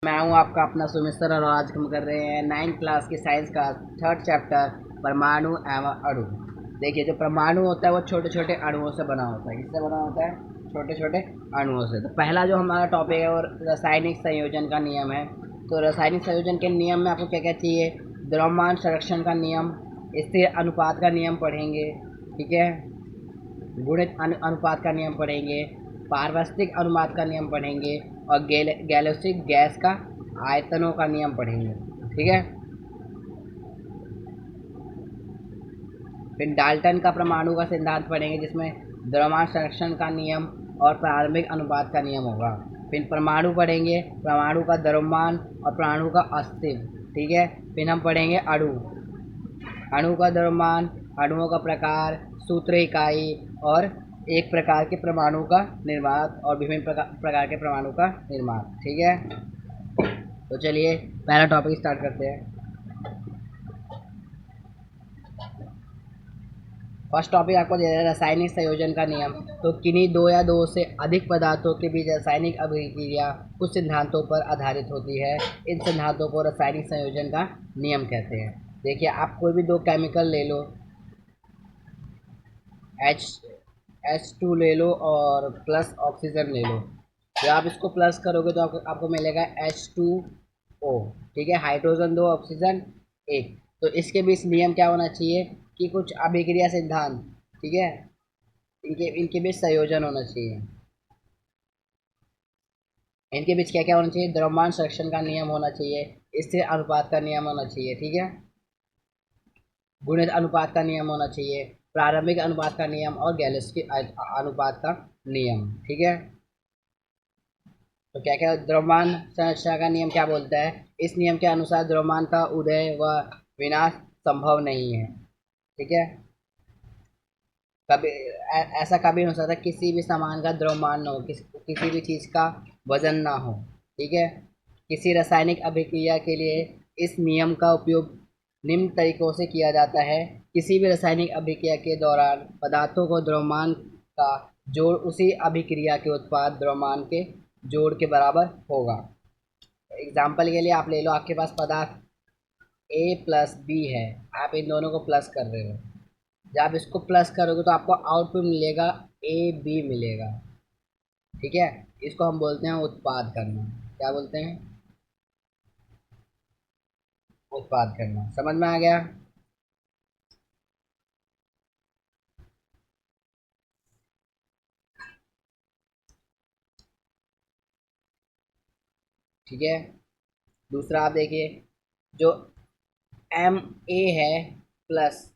मैं हूं आपका अपना सुमित सर और आज हम कर रहे हैं 9th क्लास की साइंस का थर्ड चैप्टर परमाणु एवं अणु। देखिए, जो परमाणु होता है वो छोटे छोटे अणुओं से बना होता है। किससे बना होता है? छोटे छोटे अणुओं से। तो पहला जो हमारा टॉपिक है वो रासायनिक संयोजन का नियम है। तो रासायनिक संयोजन के नियम में आपको क्या क्या चाहिए? द्रव्यमान संरक्षण का नियम, स्थिर अनुपात का नियम पढ़ेंगे, ठीक है, गुणित अनुपात का नियम पढ़ेंगे, पारस्परिक अनुपात का नियम पढ़ेंगे और गैलोसिक गैस का आयतनों का नियम पढ़ेंगे, ठीक है। फिर डाल्टन का परमाणु का सिद्धांत पढ़ेंगे जिसमें द्रव्यमान संरक्षण का नियम और प्रारंभिक अनुपात का नियम होगा। फिर परमाणु पढ़ेंगे, परमाणु का द्रव्यमान और परमाणु का अस्तित्व, ठीक है। फिर हम पढ़ेंगे अणु, अणु का द्रव्यमान, अणुओं का प्रकार, सूत्र इकाई और एक प्रकार के परमाणु का निर्माण और विभिन्न प्रकार के परमाणु का निर्माण, ठीक है। तो चलिए पहला टॉपिक स्टार्ट करते हैं। फर्स्ट टॉपिक आपको दे रहा है रासायनिक संयोजन का नियम। तो किन्हीं दो या दो से अधिक पदार्थों के बीच रासायनिक अभिक्रिया कुछ सिद्धांतों पर आधारित होती है। इन सिद्धांतों को रासायनिक संयोजन का नियम कहते हैं। देखिए, आप कोई भी दो केमिकल ले लो, एच एच टू ले लो और प्लस ऑक्सीजन ले लो। जब आप इसको प्लस करोगे तो आपको मिलेगा H2O, ठीक है, हाइड्रोजन दो ऑक्सीजन एक। तो इसके बीच नियम क्या होना चाहिए कि कुछ अभिक्रिया सिद्धांत, ठीक है, इनके इनके बीच संयोजन होना चाहिए। इनके बीच क्या क्या होना चाहिए? द्रव्यमान संरक्षण का नियम होना चाहिए, स्थिर अनुपात का नियम होना चाहिए, ठीक है, गुणित अनुपात का नियम होना चाहिए, प्रारंभिक अनुपात का नियम और गैलेस के अनुपात का नियम, ठीक है। तो क्या क्या द्रव्यमान संरचना का नियम क्या बोलता है? इस नियम के अनुसार द्रव्यमान का उदय व विनाश संभव नहीं है, ठीक है। कभी ऐसा कभी नहीं हो सकता किसी भी सामान का द्रव्यमान ना हो, किसी भी चीज़ का वजन ना हो, ठीक है। किसी रासायनिक अभिक्रिया के लिए इस नियम का उपयोग निम्न तरीकों से किया जाता है। किसी भी रासायनिक अभिक्रिया के दौरान पदार्थों को द्रव्यमान का जोड़ उसी अभिक्रिया के उत्पाद द्रव्यमान के जोड़ के बराबर होगा। एग्जाम्पल के लिए आप ले लो, आपके पास पदार्थ ए प्लस बी है, आप इन दोनों को प्लस कर रहे हो। जब आप इसको प्लस करोगे तो आपको आउटपुट मिलेगा ए बी मिलेगा, ठीक है। इसको हम बोलते हैं उत्पाद करना। क्या बोलते हैं? उत्पाद करना। समझ में आ गया? ठीक है। दूसरा आप देखिए, जो एम ए है प्लस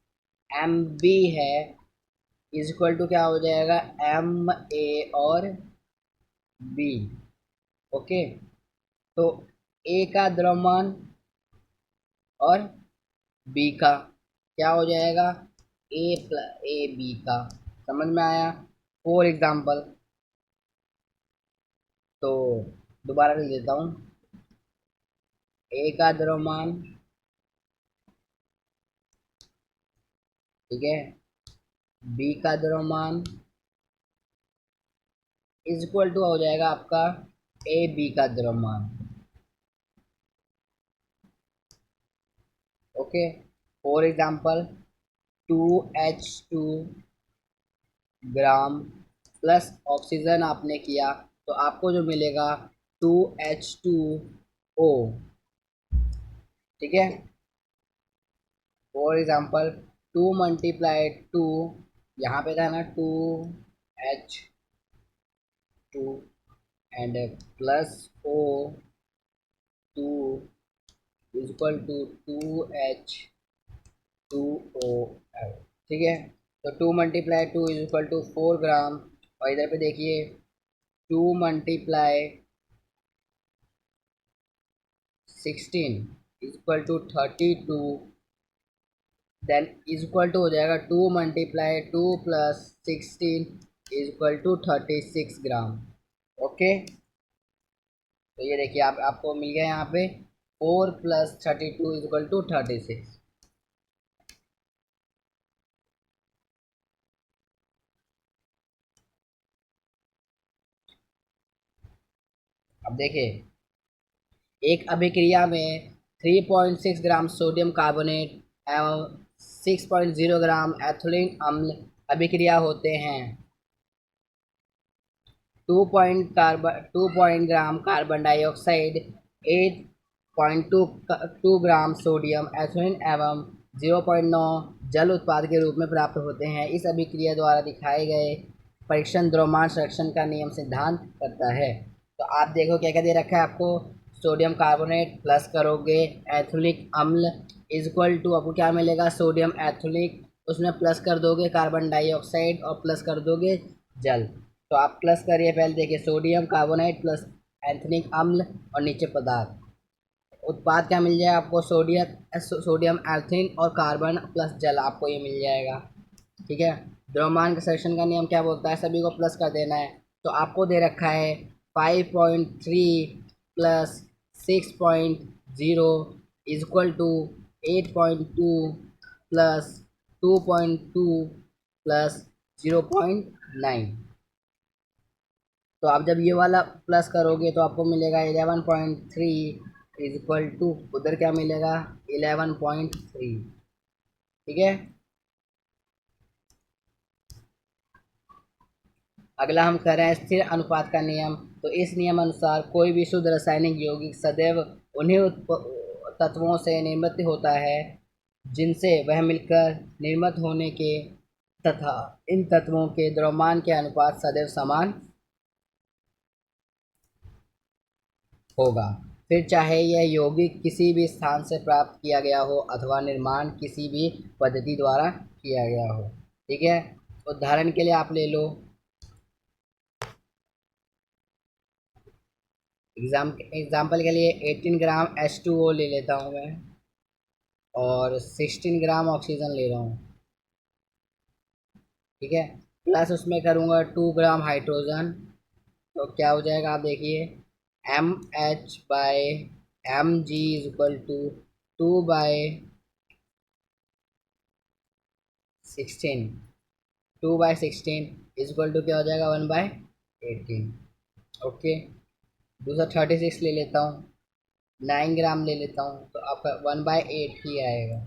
एम बी है इज इक्वल टू क्या हो जाएगा? एम ए और बी, ओके। तो ए का द्रव्यमान और बी का क्या हो जाएगा? ए प्लस ए बी का। समझ में आया? फॉर एग्जाम्पल, तो दोबारा लिख देता हूँ, ए का द्रव्यमान, ठीक है, बी का द्रव्यमान इज इक्वल टू हो जाएगा आपका ए बी का द्रव्यमान, okay. For example, 2H2 gram plus oxygen आपने किया तो आपको जो मिलेगा 2H2O, ठीक है। फॉर एग्जाम्पल, 2 × 2, यहाँ पे था ना 2H2 and plus O2 is equal to 2H2O, ठीक है। तो 2 × 2 इज इक्वल टू 4 ग्राम। और इधर पे देखिए, 2 × 16 is equal to 32, then is equal to हो जाएगा 2 × 2 plus 16 is equal to 36 gram, okay. तो ये देखिए, आपको मिल गया यहाँ पे 4 + 32 इज इक्वल टू 36। अब देखिए, एक अभिक्रिया में 3.6 ग्राम सोडियम कार्बोनेट एवं 6.0 ग्राम एथिलीन अम्ल अभिक्रिया होते हैं। 2 gram carbon dioxide, 8.2 gram sodium ethylene एवं 0.9 जल उत्पाद के रूप में प्राप्त होते हैं। इस अभिक्रिया द्वारा दिखाए गए परीक्षण द्रव्यमान संरक्षण का नियम सिद्धांत करता है। तो आप देखो क्या क्या दे रखा है आपको। सोडियम कार्बोनेट प्लस करोगे एथिलिक अम्ल इक्वल टू आपको क्या मिलेगा, सोडियम एथिलिक, उसमें प्लस कर दोगे कार्बन डाइऑक्साइड और प्लस कर दोगे जल। तो आप प्लस करिए, पहले देखिए सोडियम कार्बोनेट प्लस एथिलिक अम्ल और नीचे पदार्थ, उत्पाद क्या मिल जाएगा आपको, सोडियम एल्थिन और कार्बन प्लस जल आपको ये मिल जाएगा। ठीक है। द्रव्यमान के संरक्षण का नियम क्या बोलता है, सभी को प्लस कर देना है। तो आपको दे रखा है 5.3 plus 6.0 equal to 8.2 plus 2.2 plus 0.9। तो आप जब ये वाला प्लस करोगे तो आपको मिलेगा 11.3 इक्वल टू उधर क्या मिलेगा 11.3। ठीक है। अगला हम कर रहे हैं स्थिर अनुपात का नियम। तो इस नियम अनुसार कोई भी शुद्ध रासायनिक यौगिक सदैव उन्हीं तत्वों से निर्मित होता है जिनसे वह मिलकर निर्मित होने के तथा इन तत्वों के द्रव्यमान के अनुपात सदैव समान होगा। फिर चाहे यह यौगिक किसी भी स्थान से प्राप्त किया गया हो अथवा निर्माण किसी भी पद्धति द्वारा किया गया हो। ठीक है। उदाहरण के लिए आप ले लो, एग्जाम्पल के लिए 18 ग्राम H2O ले लेता हूँ मैं और 16 ग्राम ऑक्सीजन ले रहा हूँ। ठीक है। प्लस उसमें करूँगा 2 ग्राम हाइड्रोजन। तो क्या हो जाएगा आप देखिए, MH/mg equal to 2/16, 2/16 equal to क्या हो जाएगा 1/18। ओके। दूसरा 36 ले लेता हूँ, 9 ग्राम ले लेता हूँ, तो आपका 1/8 ही आएगा।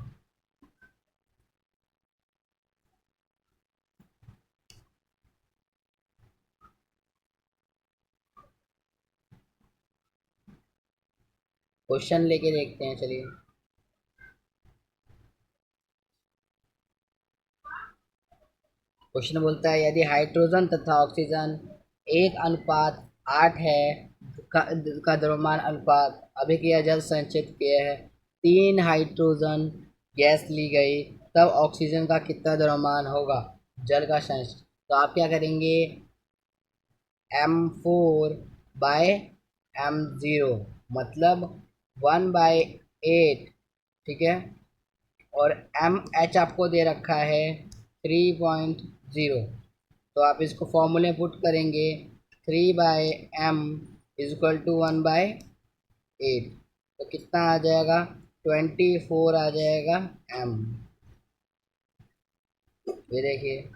क्वेश्चन लेके देखते हैं, चलिए। क्वेश्चन बोलता है यदि हाइड्रोजन तथा ऑक्सीजन 1:8 है का द्रव्यमान अनुपात अभिक्रिया जल संचित किए है, 3 हाइड्रोजन गैस ली गई, तब ऑक्सीजन का कितना द्रव्यमान होगा जल का संचित। तो आप क्या करेंगे, M4/M0 मतलब 1/8। ठीक है। और MH आपको दे रखा है 3.0। तो आप इसको फॉर्मूले पुट करेंगे, 3/m इक्वल टू 1/8। तो कितना आ जाएगा 24 आ जाएगा m। ये देखिए।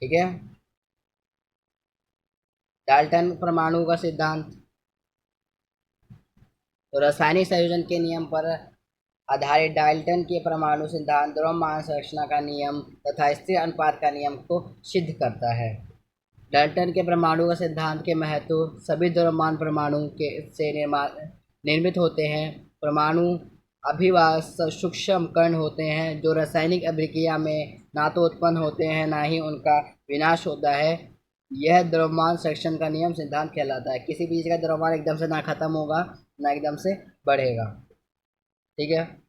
ठीक है। डाल्टन परमाणु का सिद्धांत। तो रासायनिक संयोजन के नियम पर आधारित डाल्टन के परमाणु सिद्धांत द्रव्यमान संरचना का नियम तथा स्थिर अनुपात का नियम को सिद्ध करता है। डाल्टन के परमाणु का सिद्धांत के महत्व, सभी द्रव्यमान परमाणु के से निर्मित होते हैं। परमाणु अभिवास सूक्ष्म कण होते हैं जो रासायनिक अभिक्रिया में ना तो उत्पन्न होते हैं ना ही उनका विनाश होता है। यह द्रव्यमान संरक्षण का नियम सिद्धांत कहलाता है। किसी भी चीज़ का द्रव्यमान एकदम से ना खत्म होगा ना एकदम से बढ़ेगा। ठीक है।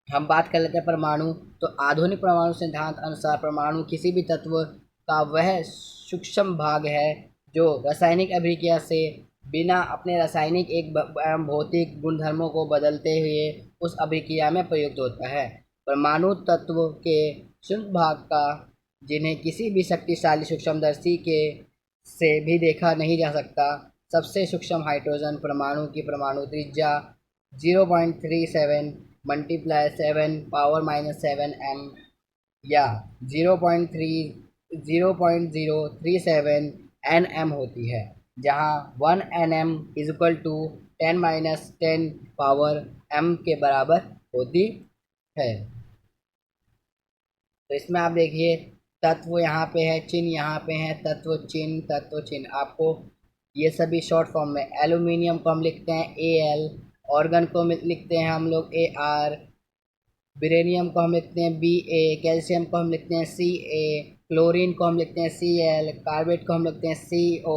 हम बात कर लेते हैं परमाणु। तो आधुनिक परमाणु सिद्धांत अनुसार परमाणु किसी भी तत्व का वह सूक्ष्म भाग है जो रासायनिक अभिक्रिया से बिना अपने रासायनिक एक भौतिक गुणधर्मों को बदलते हुए उस अभिक्रिया में प्रयुक्त होता है। परमाणु तत्व के सूक्ष्म भाग का जिन्हें किसी भी शक्तिशाली सूक्ष्मदर्शी के से भी देखा नहीं जा सकता, सबसे सूक्ष्म हाइड्रोजन परमाणु की परमाणु त्रिज्या 0.37 मल्टीप्लाई 7 पावर -7 m या 0.3 0.037 nm होती है, जहाँ 1 nm is equal to 10 - 10 m के बराबर होती है। तो इसमें आप देखिए, तत्व यहाँ पे है, चिन्ह यहाँ पे है, तत्व चिन्ह आपको ये सभी शॉर्ट फॉर्म में। एल्यूमिनियम को हम लिखते हैं Al, ऑर्गन को लिखते हैं हम लोग Ar, बेरेनियम को हम लिखते हैं Ba, कैल्शियम को हम लिखते हैं Ca, क्लोरीन को हम लिखते हैं Cl, कार्बेट को हम लिखते हैं Co,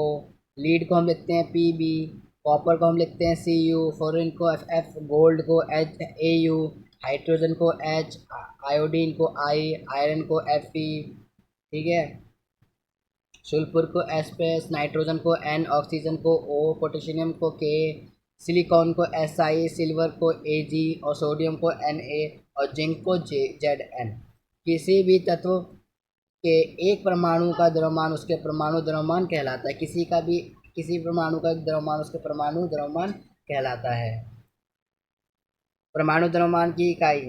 लीड को हम लिखते हैं Pb, कॉपर को हम लिखते हैं Cu, फ्लोरीन को F, गोल्ड को Au, हाइड्रोजन को H, आयोडीन को I, आयरन को Fe, ठीक है, सल्फर को S+, नाइट्रोजन को N, ऑक्सीजन को O, पोटेशियम को K, सिलिकॉन को Si, सिल्वर को Ag और सोडियम को Na और जिंक को Zn। किसी भी तत्व के एक परमाणु का द्रव्यमान उसके परमाणु द्रव्यमान कहलाता है। किसी परमाणु का एक द्रव्यमान उसके परमाणु द्रव्यमान कहलाता है। परमाणु द्रव्यमान की इकाई,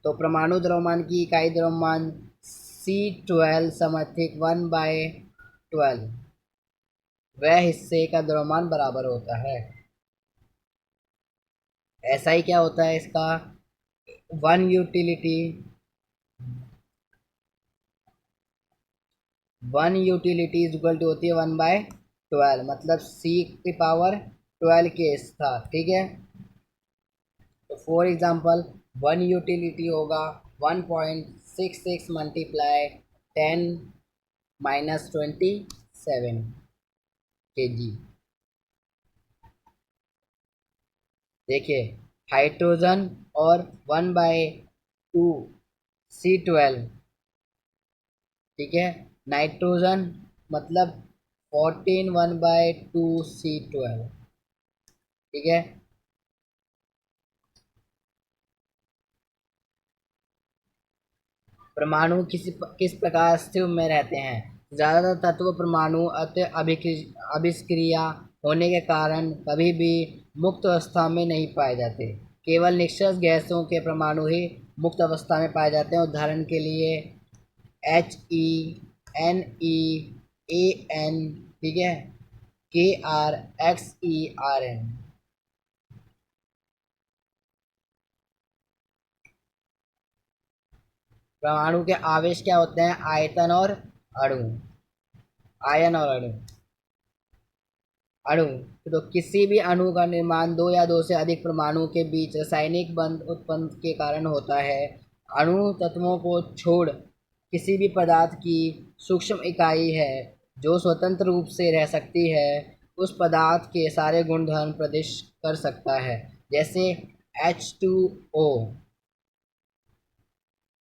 तो परमाणु द्रव्यमान की इकाई द्रव्यमान C12 समर्थित 1/12 वह हिस्से का द्रव्यमान बराबर होता है। ऐसा ही क्या होता है इसका, one utility is equal to होती है 1/12, मतलब C⁻12 केस था, ठीक है। तो फॉर एग्जांपल 1 यूटिलिटी होगा 1.66 मल्टीप्लाई 10 - 27 kg। देखिए, हाइड्रोजन और 1/2 C12, ठीक है, नाइट्रोजन मतलब 14 1/2 C12, ठीक है। परमाणु किस प्रकार स्थिति में रहते हैं। ज़्यादातर तत्व परमाणु अति अभिक्रिया होने के कारण कभी भी मुक्त अवस्था में नहीं पाए जाते। केवल निश्चल गैसों के परमाणु ही मुक्त अवस्था में पाए जाते हैं। उदाहरण के लिए He, Ne, An, ठीक है, Kr, Xen। परमाणु के आवेश क्या होते हैं, आयन और अणु। अणु, तो किसी भी अणु का निर्माण दो या दो से अधिक परमाणु के बीच रासायनिक बंध उत्पन्न के कारण होता है। अणु तत्वों को छोड़ किसी भी पदार्थ की सूक्ष्म इकाई है जो स्वतंत्र रूप से रह सकती है, उस पदार्थ के सारे गुणधर्म प्रदर्शित कर सकता है। जैसे H2O,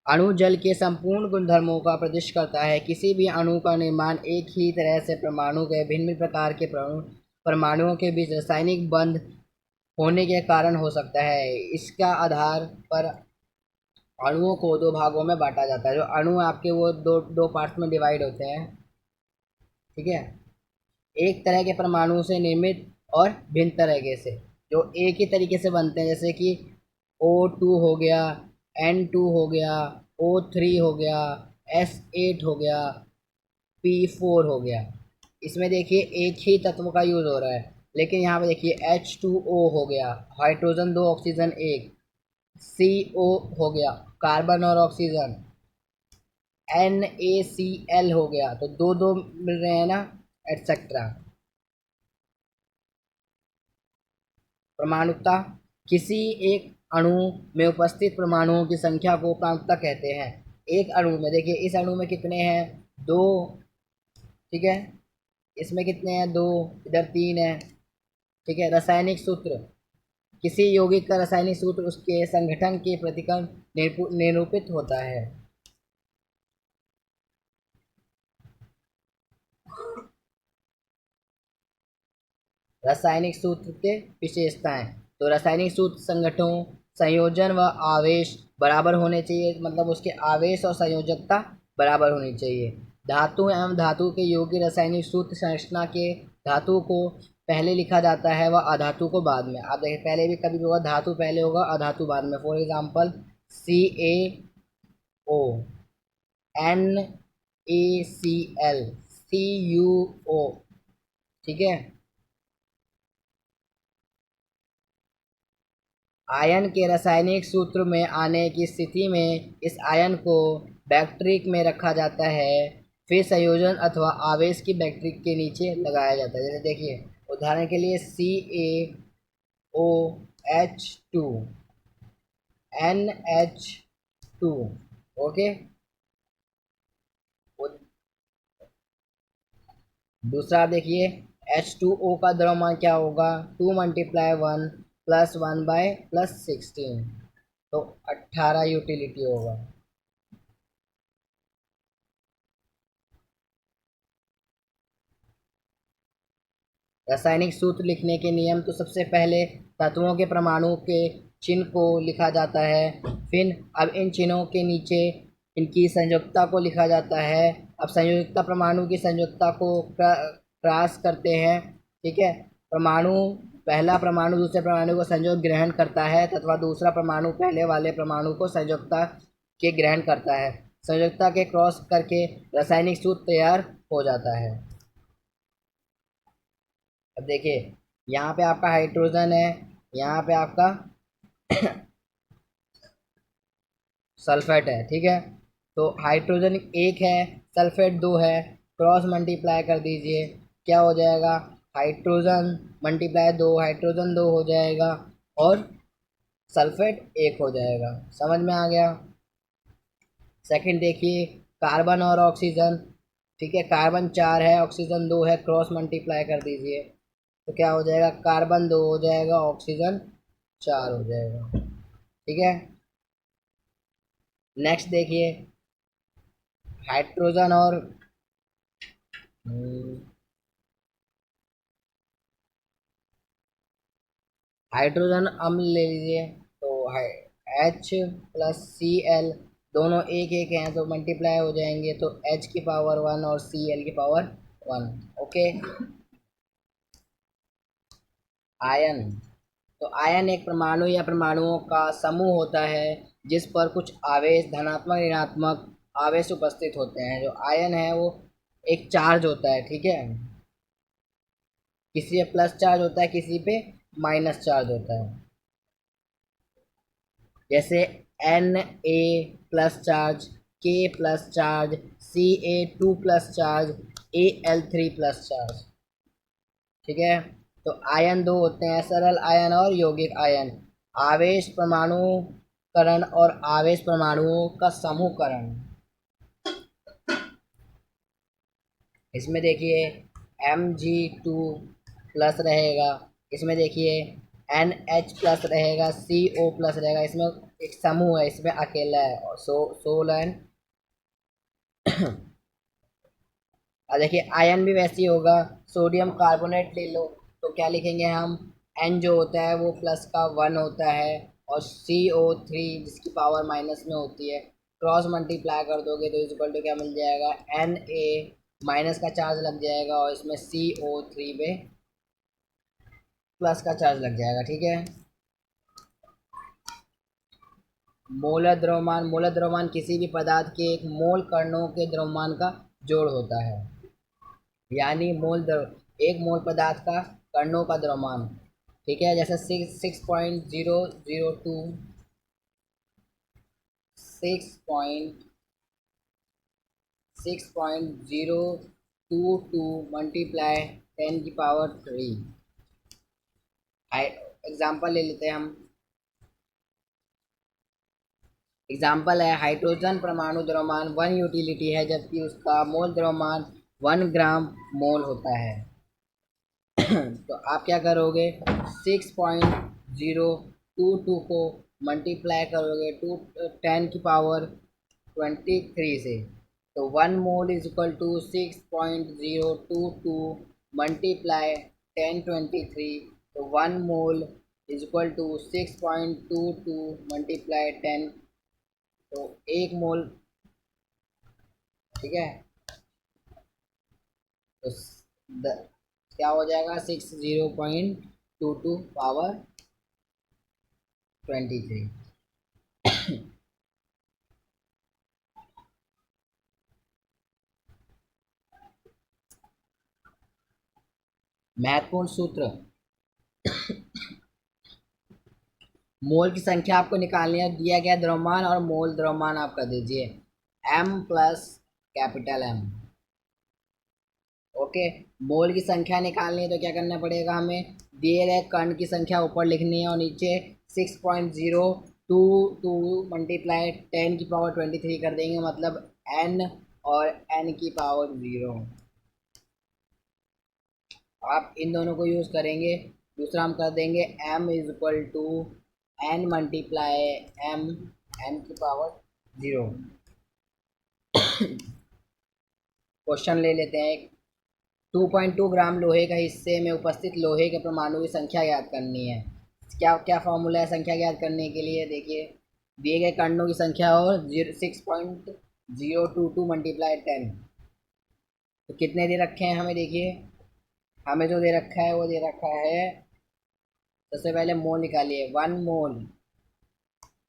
अणु जल के संपूर्ण गुणधर्मों का प्रदर्शित करता है। किसी भी अणु का निर्माण एक ही तरह से परमाणु के भिन्न प्रकार के परमाणुओं के बीच रासायनिक बंध होने के कारण हो सकता है। इसका आधार पर अणुओं को दो भागों में बांटा जाता है। जो अणु आपके वो दो पार्ट्स में डिवाइड होते हैं, ठीक है। एक तरह के परमाणु से निर्मित और भिन्न तरीके से जो एक ही तरीके से बनते हैं, जैसे कि O2 हो गया, N2 हो गया, O3 हो गया, S8 हो गया, P4 हो गया। इसमें देखिए एक ही तत्व का यूज हो रहा है, लेकिन यहाँ पे देखिए H2O हो गया, हाइड्रोजन 2 ऑक्सीजन 1, CO हो गया, कार्बन और ऑक्सीजन, NaCl हो गया, तो दो दो मिल रहे हैं ना, एटसेट्रा। परमाणुकता, किसी एक अणु में उपस्थित परमाणुओं की संख्या को परमाणुकता कहते हैं। एक अणु में देखिए, इस अणु में कितने हैं, 2, ठीक है, इसमें कितने हैं, 2, इधर 3 है, ठीक है। रासायनिक सूत्र, किसी यौगिक का रासायनिक सूत्र उसके संगठन के प्रतिक्रम निरूपित होता है। रासायनिक सूत्र के विशेषताएं, तो रासायनिक सूत्र संगठनों, संयोजन व आवेश बराबर होने चाहिए, मतलब उसके आवेश और संयोजकता बराबर होनी चाहिए। धातु एवं धातु के योग्य रासायनिक सूत्र संरचना के धातु को पहले लिखा जाता है व अधातु को बाद में। आप देखिए, पहले भी कभी भी होगा, धातु पहले होगा, अधातु बाद में। For example CaO, ACl CuO, ठीक है। आयन के रासायनिक सूत्र में आने की स्थिति में इस आयन को बैक्टीरिक में रखा जाता है, फिर संयोजन अथवा आवेश की बैक्टीरिक के नीचे लगाया जाता है। जैसे देखिए उदाहरण के लिए CaOH2 NH2, ओके। दूसरा देखिए H2O का द्रव्यमान क्या होगा, 2 × 1 + 1/+16, तो 18 यूटिलिटी होगा। रासायनिक सूत्र लिखने के नियम, तो सबसे पहले तत्वों के परमाणु के चिन्ह को लिखा जाता है, फिर अब इन चिन्हों के नीचे इनकी संयोजकता को लिखा जाता है। अब संयोजकता परमाणु की संयोजकता को क्रॉस करते हैं, ठीक है। परमाणु पहला परमाणु दूसरे परमाणु को संयोग ग्रहण करता है तथा दूसरा परमाणु पहले वाले परमाणु को संयोजकता के ग्रहण करता है। संयोजकता के क्रॉस करके रासायनिक सूत्र तैयार हो जाता है। अब देखिए यहाँ पे आपका हाइड्रोजन है, यहाँ पे आपका सल्फेट है, ठीक है। तो हाइड्रोजन एक है, सल्फेट दो है, क्रॉस मल्टीप्लाई कर दीजिए, क्या हो जाएगा, हाइड्रोजन मल्टीप्लाई दो, हाइड्रोजन दो हो जाएगा और सल्फेट एक हो जाएगा। समझ में आ गया। सेकंड देखिए कार्बन और ऑक्सीजन, ठीक है। कार्बन 4 है, ऑक्सीजन 2 है, क्रॉस मल्टीप्लाई कर दीजिए, तो क्या हो जाएगा, कार्बन 2 हो जाएगा, ऑक्सीजन 4 हो जाएगा, ठीक है। नेक्स्ट देखिए हाइड्रोजन और हाइड्रोजन अम्ल ले लीजिए, तो H+Cl दोनों एक एक हैं तो मल्टीप्लाई हो जाएंगे, तो H⁻1 और Cl⁻1, ओके। आयन, तो आयन एक परमाणु या परमाणुओं का समूह होता है जिस पर कुछ आवेश धनात्मक ऋणात्मक आवेश उपस्थित होते हैं। जो आयन है वो एक चार्ज होता है, ठीक है। किसी पे प्लस चार्ज होता है, किसी पे माइनस चार्ज होता है। जैसे Na plus charge, K plus charge, Ca2 plus charge, Al3 plus charge, ठीक है। तो आयन दो होते हैं, सरल आयन और यौगिक आयन। आवेश परमाणुकरण और आवेश परमाणुओं का समूहकरण। इसमें देखिए Mg2 प्लस रहेगा, इसमें देखिए NH प्लस रहेगा, CO प्लस रहेगा। इसमें एक समूह है, इसमें अकेला है और सोलन। और देखिए आयन भी वैसे ही होगा, सोडियम कार्बोनेट ले लो तो क्या लिखेंगे हम, N जो होता है वो प्लस का 1 होता है और CO3 जिसकी पावर माइनस में होती है, क्रॉस मल्टीप्लाई कर दोगे तो इक्वल टू क्या मिल जाएगा, Na माइनस का चार्ज लग जाएगा और इसमें CO3 पे प्लस का चार्ज लग जाएगा, ठीक है। मोलर द्रव्यमान, मोलर द्रव्यमान किसी भी पदार्थ के एक मोल कणों के द्रव्यमान का जोड़ होता है। यानी एक मोल पदार्थ का कणों का द्रव्यमान, ठीक है। जैसे 6.002 6.022 मल्टीप्लाई 10⁻3। एग्जाम्पल ले लेते हैं हम। एग्जाम्पल है हाइड्रोजन परमाणु द्रव्यमान 1 यूटिलिटी है जबकि उसका मोल द्रव्यमान 1 ग्राम मोल होता है। तो आप क्या करोगे, 6.022 को मल्टीप्लाई करोगे 10⁻23 से, तो 1 mole is equal to 6.022 multiply 1023, तो 1 mole is equal to 6.22 multiply 10, तो 1 मोल, ठीक है। तो क्या हो जाएगा, 60.22 पावर 23। महत्वपूर्ण सूत्र, मोल की संख्या आपको निकालनी है, दिया गया द्रव्यमान और मोल द्रव्यमान आप कर दीजिए m plus capital M। Okay, mole की संख्या निकालनी है तो क्या करना पड़ेगा, हमें दिए गए कण की संख्या ऊपर लिखनी है और नीचे 6.022 मल्टीप्लाई 10⁻23 कर देंगे, मतलब n और n की पावर 0। आप इन दोनों को यूज़ करेंगे। दूसरा हम कर देंगे m is equal to n multiply m, n की पावर 0। क्वेश्चन ले लेते हैं। 2.2 ग्राम लोहे का हिस्से में उपस्थित लोहे के परमाणु की संख्या ज्ञात करनी है। क्या क्या फॉर्मूला है संख्या ज्ञात करने के लिए, देखिए दिए गए कणों की संख्या और 6.022 मल्टीप्लाई 10, तो कितने दे रखे हैं हमें, देखिए हमें जो दे रखा है वो दे रखा है, सबसे पहले मोल निकालिए। 1 मोल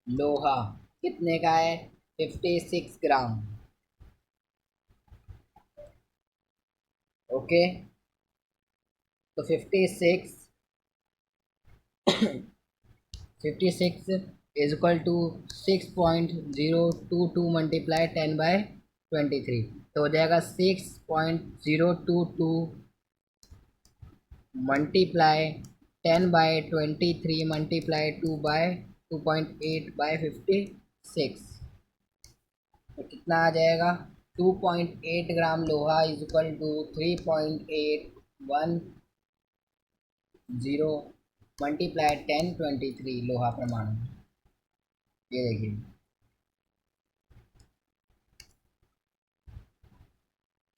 लोहा कितने का है, 56 ग्राम। ओके, तो 56 इज इक्वल टू 6.022 मल्टीप्लाई 10/23, तो हो जाएगा 6.022 मल्टीप्लाई 10/23 मल्टीप्लाई 2/2.8/56, तो कितना आ जाएगा, 2.8 ग्राम लोहा इज इक्वल टू 3.810 मल्टीप्लाई 1023 लोहा परमाणु। ये देखिए,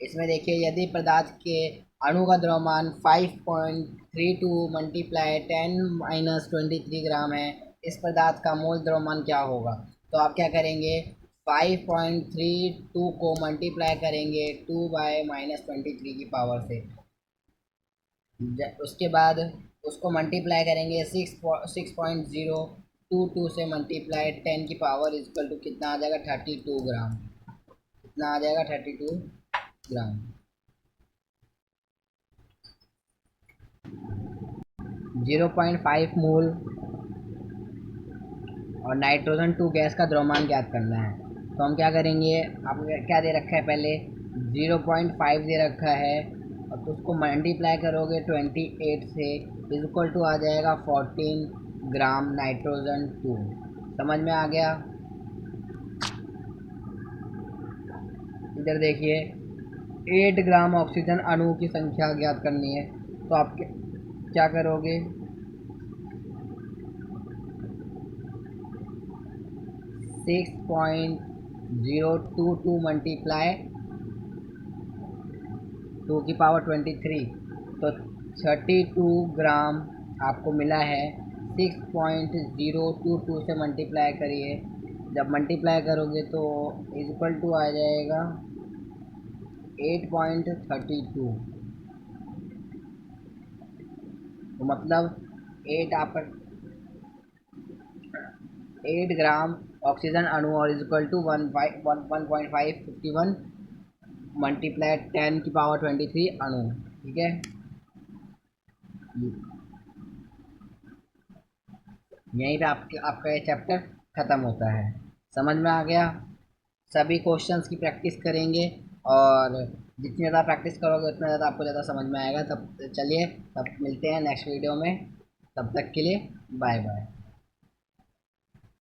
इसमें देखिए यदि पदार्थ के अणु का द्रव्यमान 5.32 मल्टीप्लाई 10⁻23 ग्राम है, इस पदार्थ का मूल द्रव्यमान क्या होगा। तो आप क्या करेंगे, 5.32 को मल्टीप्लाई करेंगे 2/-23 की पावर से, उसके बाद उसको मल्टीप्लाई करेंगे 6.022 से मल्टीप्लाई 10 की पावर इक्वल टू कितना आ जाएगा, 32 ग्राम। कितना आ जाएगा, 32 ग्राम। 0.5 मोल और नाइट्रोजन 2 गैस का द्रव्यमान ज्ञात करना है। तो हम क्या करेंगे, आपको क्या दे रखा है, पहले 0.5 दे रखा है और तो उसको मल्टीप्लाई करोगे 28 से, इज इक्वल टू आ जाएगा 14 ग्राम नाइट्रोजन 2। समझ में आ गया। इधर देखिए 8 ग्राम ऑक्सीजन अणु की संख्या ज्ञात करनी है, तो आप क्या करोगे, 6.022 मल्टीप्लाई 2⁻23, तो 32 ग्राम आपको मिला है। 6.022 से मल्टीप्लाई करिए, जब मल्टीप्लाई करोगे तो इक्वल टू आ जाएगा 8.32, तो मतलब 8 ग्राम ऑक्सीजन अणु और इक्वल टू 1.551 मल्टीप्लाई 10⁻23 अणु। ठीक है, यहीं पे आपका ये चैप्टर ख़त्म होता है। समझ में आ गया। सभी क्वेश्चंस की प्रैक्टिस करेंगे और जितनी ज़्यादा प्रैक्टिस करोगे उतना ज़्यादा आपको ज़्यादा समझ में आएगा। तब चलिए, तब मिलते हैं नेक्स्ट वीडियो में, तब तक के लिए बाय बाय।